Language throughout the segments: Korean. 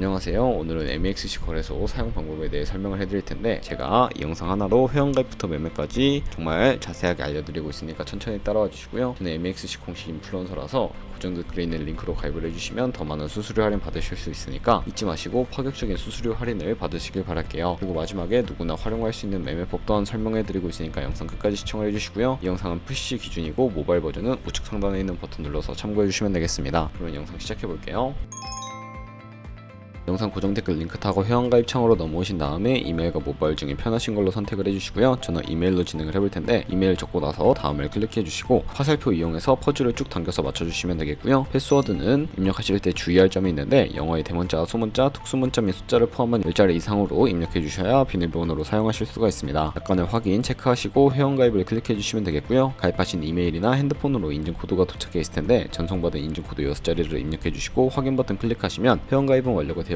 안녕하세요. 오늘은 MXC 거래소 사용 방법에 대해 설명을 해드릴 텐데, 제가 이 영상 하나로 회원가입부터 매매까지 정말 자세하게 알려드리고 있으니까 천천히 따라와 주시고요. 저는 MXC 공식 인플루언서라서 고정 댓글에 있는 링크로 가입을 해주시면 더 많은 수수료 할인 받으실 수 있으니까 잊지 마시고 파격적인 수수료 할인을 받으시길 바랄게요. 그리고 마지막에 누구나 활용할 수 있는 매매법 또한 설명해드리고 있으니까 영상 끝까지 시청을 해주시고요. 이 영상은 PC 기준이고 모바일 버전은 우측 상단에 있는 버튼 눌러서 참고해주시면 되겠습니다. 그럼 영상 시작해볼게요. 영상 고정 댓글 링크 타고 회원가입 창으로 넘어오신 다음에 이메일과 모바일 중에 편하신 걸로 선택을 해주시고요. 저는 이메일로 진행을 해볼 텐데, 이메일 적고 나서 다음을 클릭해 주시고 화살표 이용해서 퍼즐을 쭉 당겨서 맞춰주시면 되겠고요. 패스워드는 입력하실 때 주의할 점이 있는데, 영어의 대문자, 소문자, 특수문자 및 숫자를 포함한 10자리 이상으로 입력해 주셔야 비밀번호로 사용하실 수가 있습니다. 약관을 확인, 체크하시고 회원가입을 클릭해 주시면 되겠고요. 가입하신 이메일이나 핸드폰으로 인증코드가 도착해 있을 텐데, 전송받은 인증코드 6자리를 입력해 주시고 확인 버튼 클릭하시면 회원가입은 완료가 되었고요.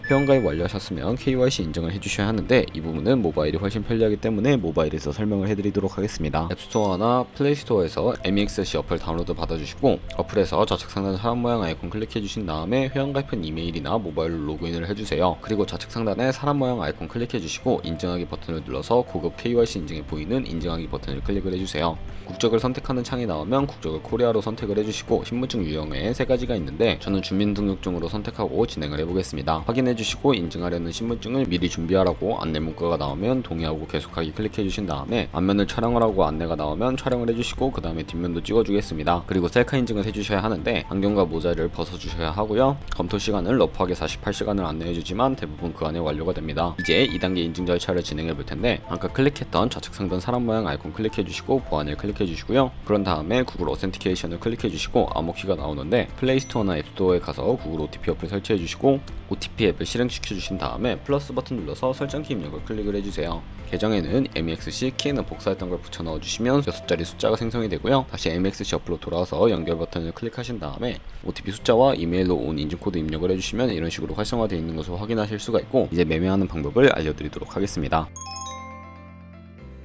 회원가입 완료하셨으면 KYC 인증을 해주셔야 하는데, 이 부분은 모바일이 훨씬 편리하기 때문에 모바일에서 설명을 해드리도록 하겠습니다. 앱스토어나 플레이스토어에서 MEXC 어플 다운로드 받아주시고, 어플에서 좌측 상단 사람 모양 아이콘 클릭해주신 다음에 회원가입한 이메일이나 모바일로 로그인을 해주세요. 그리고 좌측 상단에 사람 모양 아이콘 클릭해주시고 인증하기 버튼을 눌러서 고급 KYC 인증에 보이는 인증하기 버튼을 클릭을 해주세요. 국적을 선택하는 창이 나오면 국적을 코리아로 선택을 해주시고, 신분증 유형에 3가지가 있는데 저는 주민등록증으로 선택하고 진행을 해보겠습니다. 확인해주시고 인증하려는 신분증을 미리 준비하라고 안내 문구가 나오면 동의하고 계속하기 클릭해주신 다음에, 앞면을 촬영을 하고 안내가 나오면 촬영을 해주시고 그 다음에 뒷면도 찍어주겠습니다. 그리고 셀카 인증을 해주셔야 하는데, 안경과 모자를 벗어주셔야 하고요. 검토 시간을 러프하게 48시간을 안내해주지만 대부분 그 안에 완료가 됩니다. 이제 2단계 인증 절차를 진행해 볼 텐데, 아까 클릭했던 좌측 상단 사람 모양 아이콘 클릭해주시고 보안을 클릭해주시고요. 그런 다음에 구글 어센티케이션을 클릭해주시고 암호키가 나오는데, 플레이스토어나 앱스토어에 가서 구글 OTP 어플 설치해주시고 OTP 앱을 실행시켜 주신 다음에 플러스 버튼 눌러서 설정키 입력을 클릭을 해주세요. 계정에는 MEXC 키에는 복사했던 걸 붙여 넣어주시면 6자리 숫자가 생성이 되고요. 다시 MEXC 어플로 돌아와서 연결 버튼을 클릭하신 다음에 OTP 숫자와 이메일로 온 인증코드 입력을 해주시면 이런 식으로 활성화되어 있는 것을 확인하실 수가 있고, 이제 매매하는 방법을 알려드리도록 하겠습니다.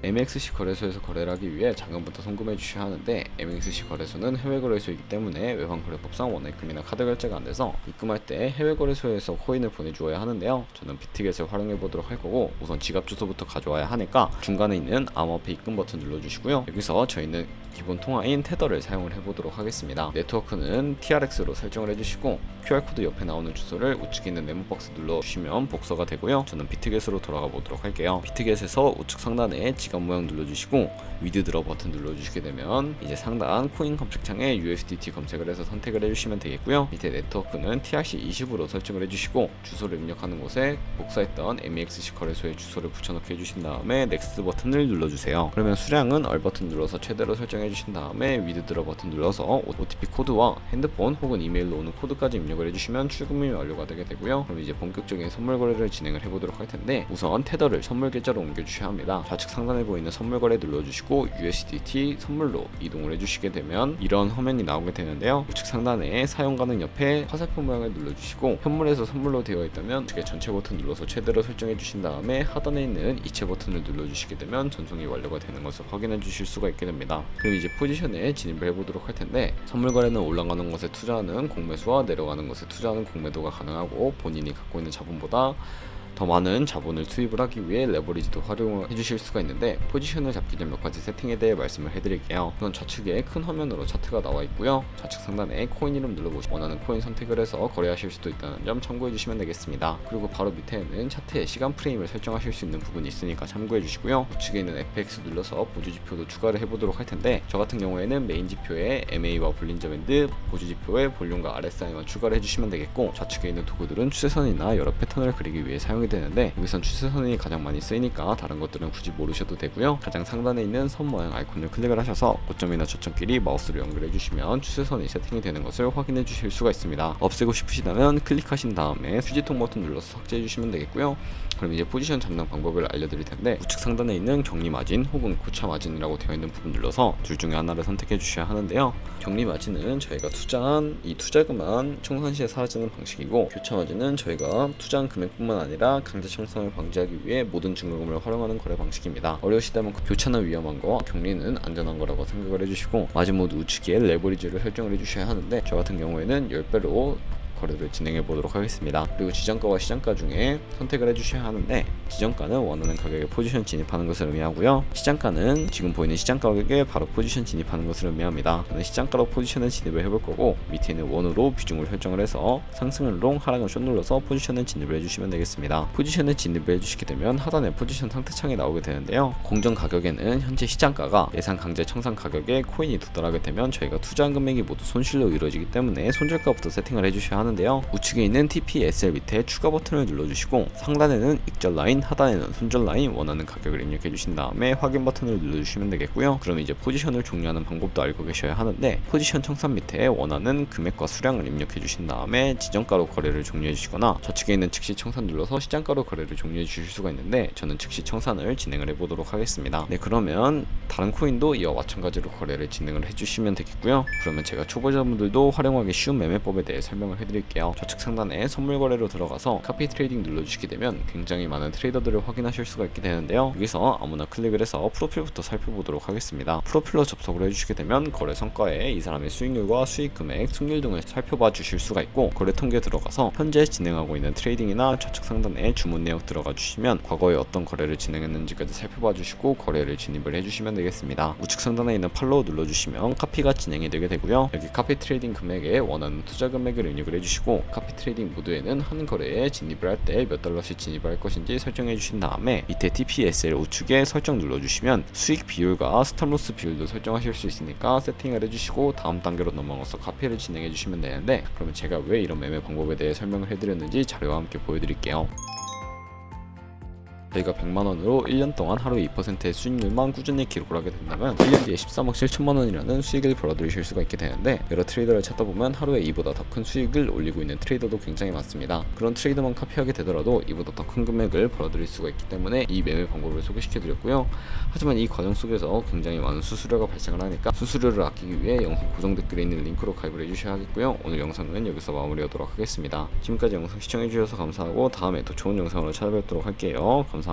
MXC 거래소에서 거래를 하기 위해 자금부터 송금해 주셔야 하는데, MXC 거래소는 해외 거래소이기 때문에 외환거래법상 원화입금이나 카드 결제가 안 돼서 입금할 때 해외 거래소에서 코인을 보내주어야 하는데요. 저는 비트겟을 활용해 보도록 할 거고, 우선 지갑 주소부터 가져와야 하니까 중간에 있는 암호화폐 입금 버튼 눌러주시고요. 여기서 저희는 기본 통화인 테더를 사용을 해보도록 하겠습니다. 네트워크는 TRX로 설정을 해주시고, QR코드 옆에 나오는 주소를 우측에 있는 네모박스 눌러주시면 복사가 되고요. 저는 비트겟으로 돌아가 보도록 할게요. 비트겟에서 우측 상단에 지갑 모양 눌러주시고 위드드러 버튼 눌러주시게 되면 이제 상단 코인 검색창에 USDT 검색을 해서 선택을 해주시면 되겠고요. 밑에 네트워크는 TRC20으로 설정을 해주시고, 주소를 입력하는 곳에 복사했던 MEXC 거래소의 주소를 붙여넣기 해주신 다음에 넥스트 버튼을 눌러주세요. 그러면 수량은 얼 버튼 눌러서 최대로 설정해 주신 다음에 위드드러 버튼 눌러서 OTP 코드와 핸드폰 혹은 이메일로 오는 코드까지 입력을 해주시면 출금이 완료가 되게 되고요. 그럼 이제 본격적인 선물 거래를 진행을 해보도록 할 텐데, 우선 테더를 선물 계좌로 옮겨주셔야 합니다. 좌측 상단에 보이는 선물 거래 눌러주시고 USDT 선물로 이동을 해주시게 되면 이런 화면이 나오게 되는데요. 우측 상단에 사용 가능 옆에 화살표 모양을 눌러주시고, 현물에서 선물로 되어 있다면 우측에 전체 버튼 눌러서 최대로 설정해 주신 다음에 하단에 있는 이체 버튼을 눌러주시게 되면 전송이 완료가 되는 것을 확인해 주실 수가 있게 됩니다. 그럼 이제 포지션에 진입을 해보도록 할 텐데, 선물 거래는 올라가는 것에 투자하는 공매수와 내려가는 것에 투자하는 공매도가 가능하고, 본인이 갖고 있는 자본보다 더 많은 자본을 투입을 하기 위해 레버리지도 활용을 해주실 수가 있는데, 포지션을 잡기 전 몇 가지 세팅에 대해 말씀을 해드릴게요. 우선 좌측에 큰 화면으로 차트가 나와 있고요. 좌측 상단에 코인 이름 눌러보시고 원하는 코인 선택을 해서 거래하실 수도 있다는 점 참고해 주시면 되겠습니다. 그리고 바로 밑에는 차트의 시간 프레임을 설정하실 수 있는 부분이 있으니까 참고해 주시고요. 우측에 있는 FX 눌러서 보조지표도 추가를 해보도록 할 텐데, 저 같은 경우에는 메인 지표에 MA와 볼린저 밴드, 보조지표에 볼륨과 RSI만 추가를 해주시면 되겠고, 좌측에 있는 도구들은 추세선이나 여러 패턴을 그리기 위해 사용이 되는데, 여기선 추세선이 가장 많이 쓰이니까 다른 것들은 굳이 모르셔도 되고요. 가장 상단에 있는 선 모양 아이콘을 클릭을 하셔서 고점이나 저점끼리 마우스를 연결해 주시면 추세선이 세팅이 되는 것을 확인해 주실 수가 있습니다. 없애고 싶으시다면 클릭하신 다음에 휴지통 버튼 눌러서 삭제해 주시면 되겠고요. 그럼 이제 포지션 잡는 방법을 알려드릴 텐데, 우측 상단에 있는 격리 마진 혹은 고차 마진이라고 되어 있는 부분 눌러서 둘 중에 하나를 선택해 주셔야 하는데요. 격리 마진은 저희가 투자한 이 투자금만 청산시에 사라지는 방식이고, 교차 마진은 저희가 투자한 금액뿐만 아니라 강제 청산을 방지하기 위해 모든 증거금을 활용하는 거래 방식입니다. 어려우시다면 교차는 위험한 거와 격리는 안전한 거라고 생각을 해주시고, 마진 모두 우측에 레버리지를 설정을 해주셔야 하는데, 저 같은 경우에는 10배로 거래를 진행해 보도록 하겠습니다. 그리고 지정가와 시장가 중에 선택을 해주셔야 하는데, 지정가는 원하는 가격에 포지션 진입하는 것을 의미하고요, 시장가는 지금 보이는 시장 가격에 바로 포지션 진입하는 것을 의미합니다. 저는 시장가로 포지션을 진입을 해볼 거고, 밑에 있는 원으로 비중을 설정을 해서 상승은 롱, 하락은 숏 눌러서 포지션을 진입을 해주시면 되겠습니다. 포지션을 진입을 해주시게 되면 하단에 포지션 상태창이 나오게 되는데요, 공정 가격에는 현재 시장가가 예상 강제 청산 가격에 코인이 도달하게 되면 저희가 투자한 금액이 모두 손실로 이루어지기 때문에 손절가부터 세팅을 해주셔야 하는데요, 우측에 있는 TPSL 밑에 추가 버튼을 눌러주시고 상단에는 익절 라인, 하단에는 손절 라인, 원하는 가격을 입력해 주신 다음에 확인 버튼을 눌러주시면 되겠고요. 그럼 이제 포지션을 종료하는 방법도 알고 계셔야 하는데, 포지션 청산 밑에 원하는 금액과 수량을 입력해 주신 다음에 지정가로 거래를 종료해 주시거나 좌측에 있는 즉시 청산 눌러서 시장가로 거래를 종료해 주실 수가 있는데, 저는 즉시 청산을 진행을 해 보도록 하겠습니다. 네, 그러면 다른 코인도 이와 마찬가지로 거래를 진행을 해주시면 되겠고요. 그러면 제가 초보자분들도 활용하기 쉬운 매매법에 대해 설명을 해드릴게요. 좌측 상단에 선물 거래로 들어가서 카피 트레이딩 눌러주시게 되면 굉장히 많은 트레이더들을 확인하실 수가 있게 되는데요, 여기서 아무나 클릭을 해서 프로필부터 살펴보도록 하겠습니다. 프로필로 접속을 해주시게 되면 거래 성과에 이 사람의 수익률과 수익 금액, 승률 등을 살펴봐 주실 수가 있고, 거래 통계에 들어가서 현재 진행하고 있는 트레이딩이나 좌측 상단에 주문 내역 들어가 주시면 과거에 어떤 거래를 진행했는지까지 살펴봐 주시고 거래를 진입을 해주시면 되겠습니다. 우측 상단에 있는 팔로우 눌러주시면 카피가 진행이 되게 되고요, 여기 카피 트레이딩 금액에 원하는 투자 금액을 입력을 해주시고, 카피 트레이딩 모드에는 한 거래에 진입을 할 때 몇 달러씩 진입을 할 것인지 설정해 주신 다음에 밑에 TPSL 우측에 설정 눌러주시면 수익 비율과 스탑로스 비율도 설정하실 수 있으니까 세팅을 해주시고 다음 단계로 넘어가서 카피를 진행해 주시면 되는데, 그러면 제가 왜 이런 매매 방법에 대해 설명을 해드렸는지 자료와 함께 보여드릴게요. 저희가 100만원으로 1년 동안 하루 2%의 수익률만 꾸준히 기록을 하게 된다면 1년 뒤에 13억 7천만원이라는 수익을 벌어들이실 수가 있게 되는데, 여러 트레이더를 찾다 보면 하루에 이보다 더 큰 수익을 올리고 있는 트레이더도 굉장히 많습니다. 그런 트레이더만 카피하게 되더라도 이보다 더 큰 금액을 벌어들일 수가 있기 때문에 이 매매 방법을 소개시켜 드렸고요. 하지만 이 과정 속에서 굉장히 많은 수수료가 발생을 하니까 수수료를 아끼기 위해 영상 고정 댓글에 있는 링크로 가입을 해주셔야 하겠고요. 오늘 영상은 여기서 마무리하도록 하겠습니다. 지금까지 영상 시청해 주셔서 감사하고 다음에 더 좋은 영상으로 찾아뵙도록 할게요. 감사합니다.